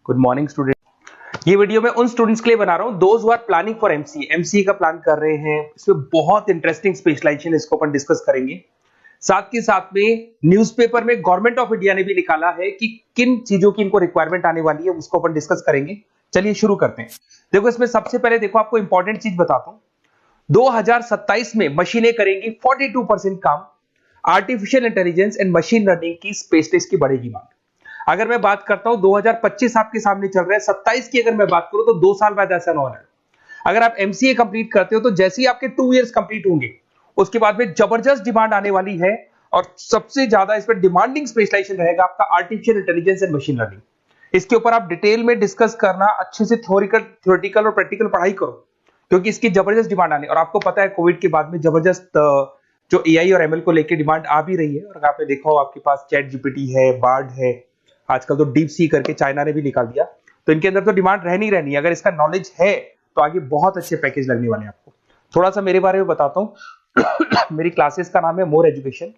Good morning student. ये video मैं उन स्टूडेंट्स के लिए बना रहा हूं those who are planning for MCA का प्लान कर रहे हैं। इसमें बहुत इंटरेस्टिंग स्पेशलाइजेशन इसको अपन डिस्कस करेंगे। साथ के साथ में न्यूज़पेपर में गवर्नमेंट ऑफ इंडिया ने भी निकाला है कि किन चीजों की इनको रिक्वायरमेंट आने वाली है, उसको अपन डिस्कस करेंगे। चलिए शुरू करते हैं। देखो इसमें सबसे पहले देखो आपको इंपॉर्टेंट चीज बताता हूं। 2027 में मशीनें करेंगी 42% काम। Artificial intelligence and machine learning की स्पेशलिस्ट की बढ़ेगी मांग। अगर मैं बात करता हूं 2025 आपके सामने चल रहा है, 27 की अगर मैं बात करूं तो 2 साल बाद ऐसा होना है। अगर आप एमसीए कंप्लीट करते हो तो जैसे ही आपके 2 इयर्स कंप्लीट होंगे उसके बाद में जबरदस्त डिमांड आने वाली है और सबसे ज्यादा इस पर डिमांडिंग स्पेशलाइजेशन रहेगा आपका artificial intelligence and machine learning. इसके ऊपर आप डिटेल में डिस्कस करना, अच्छे से थ्योरेटिकल और प्रैक्टिकल पढ़ाई करो क्योंकि इसकी जबरदस्त डिमांड आने। और आपको पता है कोविड के बाद में जबरदस्त जो एआई और एमएल को लेकर डिमांड आ भी रही है। और आपने देखा हो आपके पास चैट जीपीटी है, बार्ड है, आजकल तो डीप सी करके चाइना ने भी निकाल दिया। तो इनके अंदर तो डिमांड रहनी रहनी है। अगर इसका नॉलेज है तो आगे बहुत अच्छे पैकेज लगने वाले हैं आपको। थोड़ा सा मेरे बारे में बताता हूँ। मेरी क्लासेस का नाम है मोर एजुकेशन।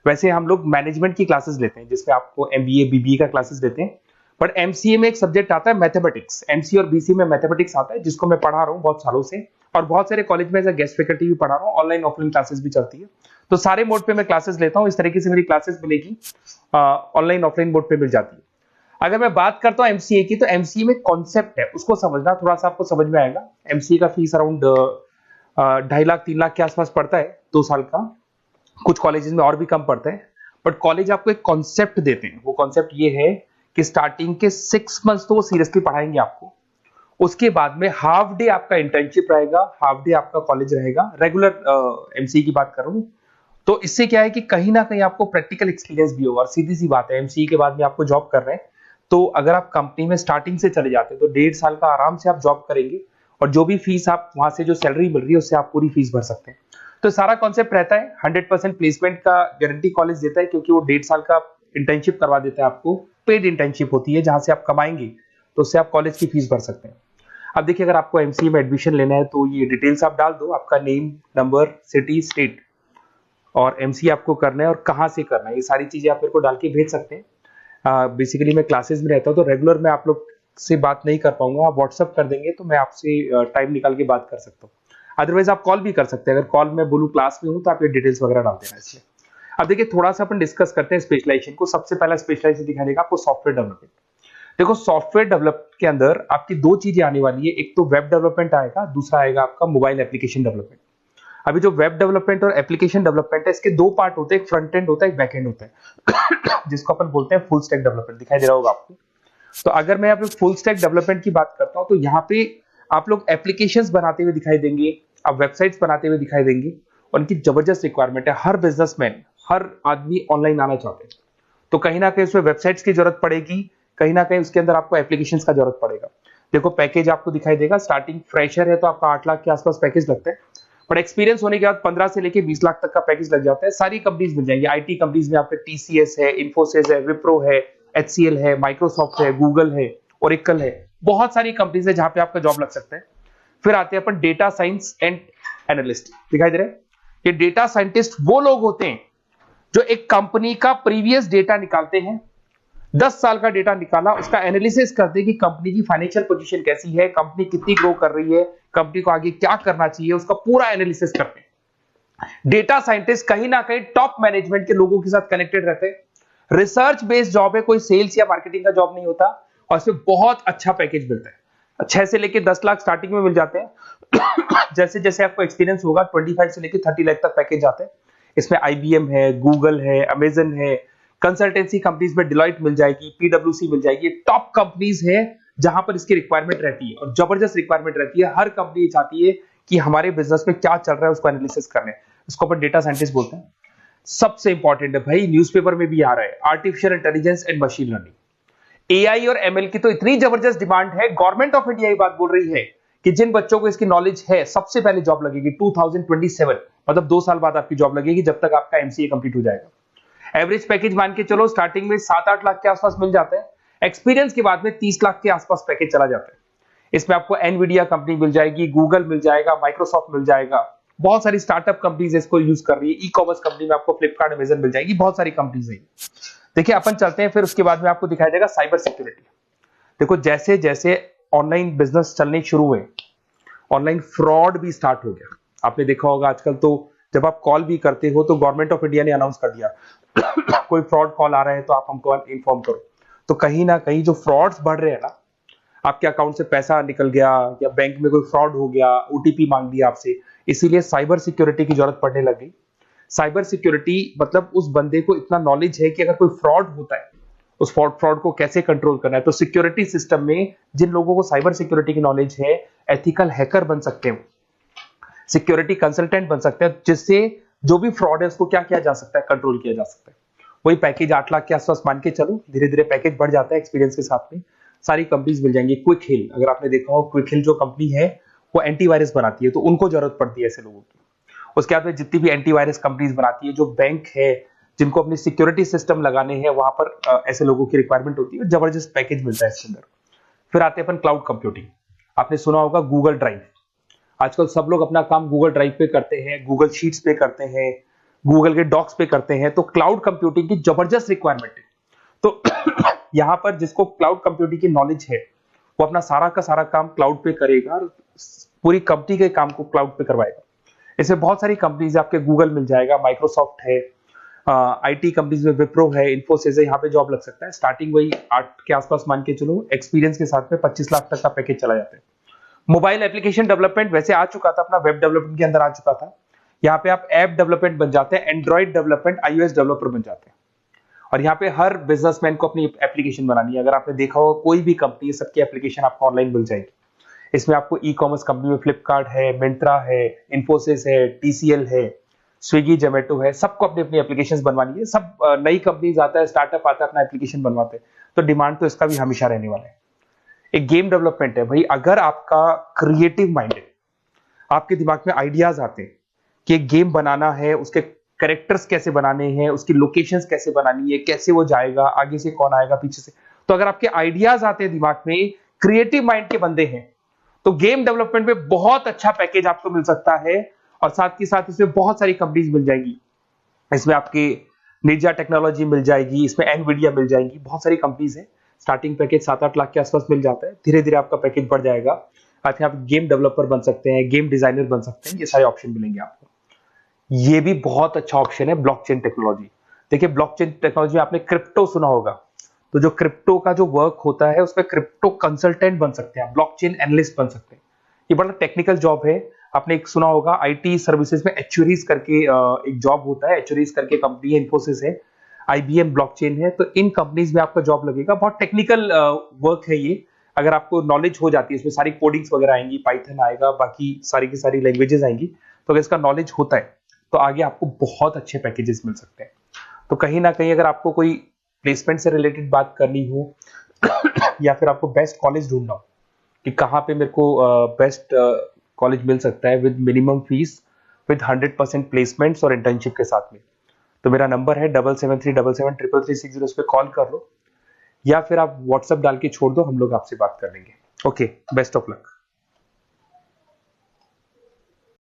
वैसे हम लोग मैनेजमेंट की क्लासेस लेते हैं जिसमें आपको एमबीए बीबीए का क्लासेस लेते हैं। बट एमसीए में एक सब्जेक्ट आता है मैथमेटिक्स। एमसीए और बीसीए में मैथमेटिक्स आता है जिसको मैं पढ़ा रहा हूँ बहुत सालों से और बहुत सारे कॉलेज में एज अ गेस्ट फैकल्टी भी पढ़ा रहा हूँ। ऑनलाइन ऑफलाइन क्लासेस भी चलती है, तो सारे मोड पे मैं क्लासेस लेता हूँ। इस तरीके से मेरी क्लासेस मिलेगी, ऑनलाइन ऑफलाइन मोड पे मिल जाती है। अगर मैं बात करता हूँ एमसीए की, तो एमसीए में कॉन्सेप्ट है उसको समझना, थोड़ा सा आपको समझ में आएगा। एमसीए का फीस अराउंड 2.5 लाख 3 लाख के आसपास पड़ता है 2 साल का। कुछ कॉलेजेस में और भी कम पड़ता है। बट कॉलेज आपको एक कॉन्सेप्ट देते हैं। वो कॉन्सेप्ट ये है कि स्टार्टिंग के 6 मंथ्स तो वो सीरियसली पढ़ाएंगे आपको। उसके बाद में हाफ डे आपका इंटर्नशिप रहेगा, हाफ डे आपका कॉलेज रहेगा। रेगुलर एमसीए की बात करूं तो इससे क्या है कि कहीं ना कहीं आपको प्रैक्टिकल एक्सपीरियंस भी होगा। और सीधी सी बात है, एमसीए के बाद में आपको जॉब कर रहे हैं तो अगर आप कंपनी में स्टार्टिंग से चले जाते हैं तो 1.5 साल का आराम से आप जॉब करेंगे और जो भी फीस आप वहां से जो सैलरी मिल रही है उससे आप पूरी फीस भर सकते हैं। तो सारा कॉन्सेप्ट रहता है। 100% प्लेसमेंट का गारंटी कॉलेज देता है क्योंकि वो 1.5 साल का इंटर्नशिप करवा देता है आपको। पेड इंटर्नशिप होती है जहां से आप कमाएंगे तो उससे आप कॉलेज की फीस भर सकते हैं। अब देखिए अगर आपको एमसीए में एडमिशन लेना है तो ये डिटेल्स आप डाल दो, आपका नेम, नंबर, सिटी, स्टेट और एमसीए आपको करना है और कहाँ से करना है। ये सारी चीजें आप मेरे को डाल के भेज सकते हैं। बेसिकली मैं क्लासेस में रहता हूँ तो रेगुलर मैं आप लोग से बात नहीं कर पाऊंगा। आप व्हाट्सअप कर देंगे तो मैं आपसे टाइम निकाल के बात कर सकता हूँ। अदरवाइज आप कॉल भी कर सकते हैं। अगर कॉल में बोलूँ क्लास में हूँ तो आप ये डिटेल्स वगैरह डाल देना इसलिए। अब देखिए थोड़ा सा अपन डिस्कस करते हैं स्पेशलाइजेशन को। सबसे पहला स्पेशलाइजेशन दिखाई देगा आपको सॉफ्टवेयर डेवलपमेंट। देखो सॉफ्टवेयर डेवलप के अंदर आपकी 2 चीजें आने वाली है। एक तो वेब डेवलपमेंट आएगा, दूसरा आएगा आपका मोबाइल एप्लीकेशन डेवलपमेंट। अभी जो वेब डेवलपमेंट और एप्लीकेशन डेवलपमेंट है इसके 2 पार्ट होते हैं, एक फ्रंट एंड होता है, एक बैक एंड होता है जिसको अपन बोलते हैं फुल स्टैक डेवलपमेंट। दिखाई दे रहा होगा आपको। तो अगर मैं यहाँ पे फुल स्टैक डेवलपमेंट की बात करता हूँ तो यहाँ पे आप लोग एप्लीकेशंस बनाते हुए दिखाई देंगे, आप वेबसाइट्स बनाते हुए दिखाई देंगे। उनकी जबरदस्त रिक्वायरमेंट है। हर बिजनेसमैन, हर आदमी ऑनलाइन आना चाहते हैं तो कहीं ना कहीं उसमें वेबसाइट्स की जरूरत पड़ेगी, कहीं ना कहीं उसके अंदर आपको एप्लीकेशंस का जरूरत पड़ेगा। देखो पैकेज आपको दिखाई देगा। स्टार्टिंग फ्रेशर है तो आपका 8 लाख के आसपास पैकेज लगता है। बट एक्सपीरियंस होने के बाद 15 से लेके 20 लाख तक का पैकेज लग जाता है। सारी कंपनीज मिल जाएंगी। आईटी कंपनीज में आपके टीसीएस है, इन्फोसिस है, विप्रो है, एचसीएल है, माइक्रोसॉफ्ट है, गूगल है, ओरेकल है। बहुत सारी कंपनीज है जहां पे आपका जॉब लग सकता है। फिर आते हैं अपन डेटा साइंस एंड एनालिस्ट। दिखाई दे रहा है? ये डेटा साइंटिस्ट वो लोग होते हैं जो एक कंपनी का प्रीवियस डेटा निकालते हैं। 10 साल का डेटा निकाला, उसका एनालिसिस करते हैं कि कंपनी की फाइनेंशियल पोजीशन कैसी है, कंपनी कितनी ग्रो कर रही है, कंपनी को आगे क्या करना चाहिए, उसका पूरा एनालिसिस करते हैं। डेटा साइंटिस्ट कहीं ना कहीं टॉप मैनेजमेंट के लोगों के साथ कनेक्टेड रहते हैं। रिसर्च बेस्ड जॉब है, कोई सेल्स या मार्केटिंग का जॉब नहीं होता और इसमें बहुत अच्छा पैकेज मिलता है। 6 से लेके 10 लाख स्टार्टिंग में मिल जाते हैं। जैसे जैसे आपको एक्सपीरियंस होगा 25 से लेके 30 लाख तक पैकेज आते हैं। इसमें आईबीएम है, गूगल है, अमेजन है, कंसल्टेंसी कंपनीज में डिलॉयट मिल जाएगी, पीडब्ल्यूसी मिल जाएगी। टॉप कंपनीज है जहां पर इसकी रिक्वायरमेंट रहती है और जबरदस्त रिक्वायरमेंट रहती है। हर कंपनी चाहती है कि हमारे बिजनेस में क्या चल रहा है उसको एनालिसिस करने। इसको अपन डेटा साइंटिस्ट बोलते हैं। सबसे इंपॉर्टेंट है भाई, न्यूज़पेपर में भी आ रहा है, artificial intelligence and machine learning. AI और एमएल की तो इतनी जबरदस्त डिमांड है। गवर्नमेंट ऑफ इंडिया ये बात बोल रही है कि जिन बच्चों को इसकी नॉलेज है सबसे पहले जॉब लगेगी 2027, मतलब 2 साल बाद आपकी जॉब लगेगी जब तक आपका एमसीए कंप्लीट हो जाएगा। एवरेज पैकेज मान के चलो स्टार्टिंग में 7-8 लाख के आसपास मिल जाते हैं। एक्सपीरियंस के बाद में 30 लाख के आसपास पैकेज चला जाता है। इसमें आपको एनवीडिया कंपनी मिल जाएगी, गूगल मिल जाएगा, माइक्रोसॉफ्ट मिल जाएगा। बहुत सारी स्टार्टअप कंपनीज इसको यूज कर रही है। ई कॉमर्स कंपनी में आपको फ्लिपकार्ट, अमेजन मिल जाएगी। बहुत सारी कंपनीज है। देखिए अपन चलते हैं, फिर उसके बाद में आपको दिखाई देगा साइबर सिक्योरिटी। देखो जैसे जैसे ऑनलाइन बिजनेस चलने शुरू हुए, ऑनलाइन फ्रॉड भी स्टार्ट हो गया। आपने देखा होगा आजकल तो जब आप कॉल भी करते हो तो गवर्नमेंट ऑफ इंडिया ने अनाउंस कर दिया कोई फ्रॉड कॉल आ रहा है तो आप हमको इन्फॉर्म करो। तो कहीं ना कहीं जो फ्रॉड्स बढ़ रहे हैं ना, आपके अकाउंट से पैसा निकल गया या बैंक में कोई फ्रॉड हो गया, ओटीपी मांग दिया आपसे, इसीलिए साइबर सिक्योरिटी की जरूरत पड़ने लग गई। साइबर सिक्योरिटी मतलब उस बंदे को इतना नॉलेज है कि अगर कोई फ्रॉड होता है उस फ्रॉड को कैसे कंट्रोल करना है। तो सिक्योरिटी सिस्टम में जिन लोगों को साइबर सिक्योरिटी की नॉलेज है, एथिकल हैकर बन सकते हैं, सिक्योरिटी कंसल्टेंट बन सकते हैं, जिससे जो भी फ्रॉड है उसको क्या किया जा सकता है, कंट्रोल किया जा सकता है। वही पैकेज 8 लाख के आसपास मान के चलो, धीरे धीरे पैकेज बढ़ जाता है एक्सपीरियंस के साथ में। सारी कंपनीज मिल जाएंगी। क्विक हिल, अगर आपने देखा हो, क्विक हिल जो कंपनी है वो एंटीवायरस बनाती है, तो उनको जरूरत पड़ती है ऐसे लोगों की। उसके बाद में जितनी भी एंटीवायरस कंपनीज बनाती है, जो बैंक है जिनको अपनी सिक्योरिटी सिस्टम लगाने हैं, वहां पर ऐसे लोगों की रिक्वायरमेंट होती है। जबरदस्त पैकेज मिलता है इसके अंदर। फिर आते हैं अपन क्लाउड कंप्यूटिंग। आपने सुना होगा गूगल ड्राइव, आजकल सब लोग अपना काम गूगल ड्राइव पे करते हैं, गूगल शीट्स पे करते हैं, गूगल के डॉक्स पे करते हैं। तो क्लाउड कंप्यूटिंग की जबरदस्त रिक्वायरमेंट है। तो यहां पर जिसको क्लाउड कंप्यूटिंग की नॉलेज है वो अपना सारा का सारा काम क्लाउड पे करेगा और पूरी कंपनी के काम को क्लाउड पे करवाएगा। इसमें बहुत सारी कंपनीज, आपके गूगल मिल जाएगा, माइक्रोसॉफ्ट है, आईटी कंपनीज में विप्रो है, इन्फोसिस है, यहाँ पे जॉब लग सकता है। स्टार्टिंग वही 8 के आसपास मान के चलो, एक्सपीरियंस के साथ में 25 लाख तक का पैकेज चला जाता है। मोबाइल एप्लीकेशन डेवलपमेंट वैसे आ चुका था, अपना वेब डेवलपमेंट के अंदर आ चुका था। यहाँ पे आप ऐप डेवलपमेंट बन जाते हैं, एंड्रॉइड डेवलपमेंट, iOS डेवलपर बन जाते हैं। और यहाँ पे हर बिजनेसमैन को अपनी एप्लीकेशन बनानी है। अगर आपने देखा हो कोई भी कंपनी, सबकी एप्लीकेशन आपको ऑनलाइन मिल जाएगी। इसमें आपको ई कॉमर्स कंपनी में फ्लिपकार्ट है, मिंत्रा है, इन्फोसिस है, टीसीएल है, स्विगी, जोमेटो है, सबको अपनी अपनी एप्लीकेशन बनवानी है। सब नई कंपनीज आता है, स्टार्टअप आता है, अपना एप्लीकेशन बनवाते हैं। तो डिमांड तो इसका भी हमेशा रहने वाला है। एक गेम डेवलपमेंट है भाई, अगर आपका क्रिएटिव माइंड है, आपके दिमाग में आइडियाज आते हैं कि एक गेम बनाना है, उसके कैरेक्टर्स कैसे बनाने हैं, उसकी लोकेशंस कैसे बनानी है, कैसे वो जाएगा, आगे से कौन आएगा, पीछे से, तो अगर आपके आइडियाज आते हैं दिमाग में, क्रिएटिव माइंड के बंदे हैं, तो गेम डेवलपमेंट में बहुत अच्छा पैकेज आपको मिल सकता है। और साथ के साथ इसमें बहुत सारी कंपनीज मिल जाएंगी। इसमें आपकी निंजा टेक्नोलॉजी मिल जाएगी, इसमें एनवीडिया मिल जाएंगी, बहुत सारी कंपनीज है। स्टार्टिंग पैकेज 7-8 लाख के आसपास मिल जाता है। धीरे धीरे आपका पैकेज बढ़ जाएगा। आखिर आप गेम डेवलपर बन सकते हैं, गेम डिजाइनर बन सकते हैं, ये सारे ऑप्शन मिलेंगे आपको। ये भी बहुत अच्छा ऑप्शन है ब्लॉकचेन टेक्नोलॉजी। देखिए ब्लॉकचेन टेक्नोलॉजी में आपने क्रिप्टो सुना होगा, तो जो क्रिप्टो का जो वर्क होता है उसमें क्रिप्टो कंसल्टेंट बन सकते हैं, ब्लॉकचेन एनालिस्ट बन सकते हैं। ये बड़ा टेक्निकल जॉब है। आपने एक सुना होगा आईटी सर्विसेज में एचुरीज करके एक जॉब होता है, एचुरीज करके कंपनी है, इन्फोसिस है, आईबीएम ब्लॉकचेन है। तो इन कंपनीज में आपका जॉब लगेगा। बहुत टेक्निकल वर्क है ये। अगर आपको नॉलेज हो जाती है, इसमें सारी कोडिंग्स वगैरह आएंगी, पाइथन आएगा, बाकी सारी की सारी लैंग्वेजेस आएंगी। तो अगर इसका नॉलेज होता है तो आगे आपको बहुत अच्छे पैकेजेस मिल सकते हैं। तो कहीं ना कहीं अगर आपको कोई प्लेसमेंट से रिलेटेड बात करनी हो या फिर आपको बेस्ट कॉलेज ढूंढना हो कि कहाँ पे मेरे को बेस्ट कॉलेज मिल सकता है with minimum fees, with 100% placements और इंटर्नशिप के साथ में, तो मेरा नंबर है 7737733360। उस पर कॉल कर लो या फिर आप व्हाट्सएप डाल के छोड़ दो, हम लोग आपसे बात कर लेंगे। Okay, best of luck.